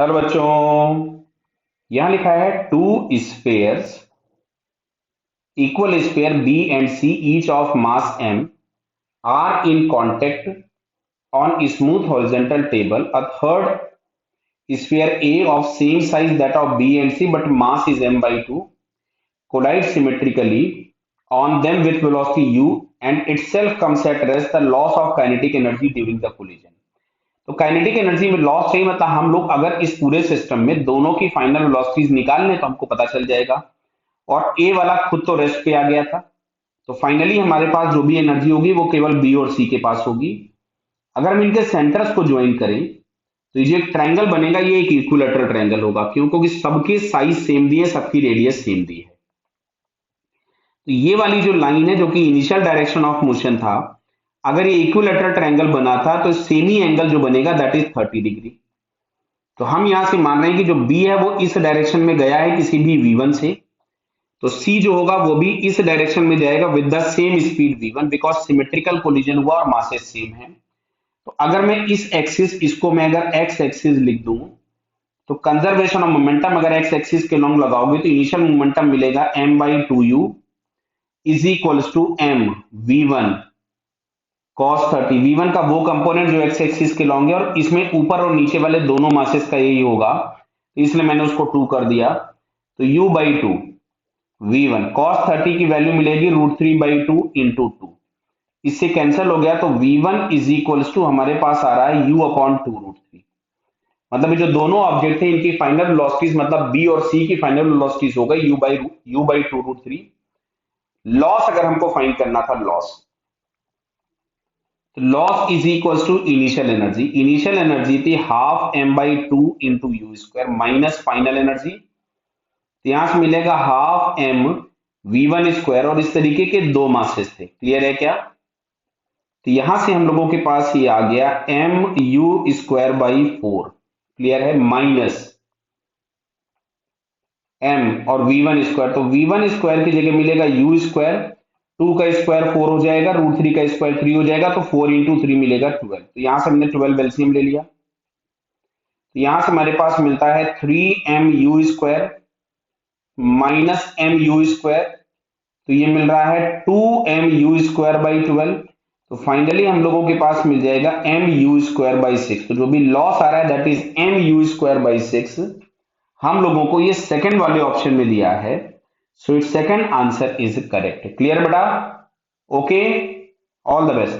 Hello बच्चों, यहां लिखा है two spheres equal sphere B and C each of mass m are in contact on smooth horizontal table. A third sphere A of same size that of B and C but mass is m by 2 collide symmetrically on them with velocity u and itself comes at rest. The loss of kinetic energy during the collision. तो kinetic energy में loss चाहिए, मतलब हम लोग अगर इस पूरे system में दोनों की फाइनल वेलोसिटीज निकाल लें तो हमको पता चल जाएगा. और ए वाला खुद तो रेस्ट पे आ गया था, तो फाइनली हमारे पास जो भी एनर्जी होगी वो केवल बी और सी के पास होगी. अगर हम इनके सेंटर्स को ज्वाइन करें तो ये जो एक ट्रायंगल बनेगा ये एक इक्विलेटरल ट्रायंगल होगा. क्यों? क्योंकि सबके साइज सेम दिए, सबकी रेडियस सेम दी है. तो ये वाली जो लाइन है जो कि इनिशियल डायरेक्शन ऑफ मोशन था, अगर ये इक्विलेटरल ट्रायंगल बना था तो सेमी एंगल जो बनेगा दैट इज 30 डिग्री. तो हम यहां से मान रहे हैं कि जो बी है वो इस डायरेक्शन में गया है किसी भी v1 से, तो सी जो होगा वो भी इस डायरेक्शन में जाएगा with the same speed v1 because symmetrical collision हुआ और मासेस सेम है. तो अगर मैं इस एक्सिस, इसको मैं अगर एक्स एक्सिस लिख दूं तो कंजर्वेशन ऑफ मोमेंटम अगर एक्स एक्सिस के लॉन्ग लगाओगे तो इनिशियल मोमेंटम मिलेगा m by 2u is equals to m v1 cos 30. v1 का वो कंपोनेंट जो एक्स एक्सिस के लॉन्ग है और इसमें ऊपर और नीचे वाले दोनों मासेस का यही होगा, तो इसलिए मैंने उसको 2 कर दिया. तो u by 2 v1 cos 30 की वैल्यू मिलेगी √3 by 2 इंटू 2. इससे कैंसिल हो गया तो v1 इज इक्वल्स टू हमारे पास आ रहा है u अपॉन 2 √3. मतलब ये जो दोनों ऑब्जेक्ट थे इनकी फाइनल वेलोसिटीज, मतलब b और c की फाइनल वेलोसिटीज हो गई u by 2 √3. लॉस अगर हमको फाइंड करना था, loss is equals to initial energy. Initial energy थी half m by 2 into U square minus final energy. तो यहां से मिलेगा हाफ m v1 स्क्वायर और इस तरीके के दो मासेस थे. क्लियर है क्या? तो यहां से हम लोगों के पास ये आ गया m u square by 4. Clear है? माइनस m और v1 स्क्वायर, तो v1 स्क्वायर की जगह मिलेगा u स्क्वायर, 2 का स्क्वायर 4 हो जाएगा, √3 का स्क्वायर 3 हो जाएगा, तो 4 इंटू 3 मिलेगा 12. तो यहां से हमने 12 एलसीएम ले लिया. तो यहां से हमारे पास मिलता है 3mu square minus mu square, तो ये मिल रहा है 2mu स्क्वायर बाई 12. तो फाइनली हम लोगों के पास मिल जाएगा mu स्क्वायर बाई 6. तो जो भी लॉस आ रहा है that is mu square by 6. हम लोगों को ये सेकंड वाले ऑप्शन में दिया है, so it's second answer is correct. Clear बेटा? Okay, all the best.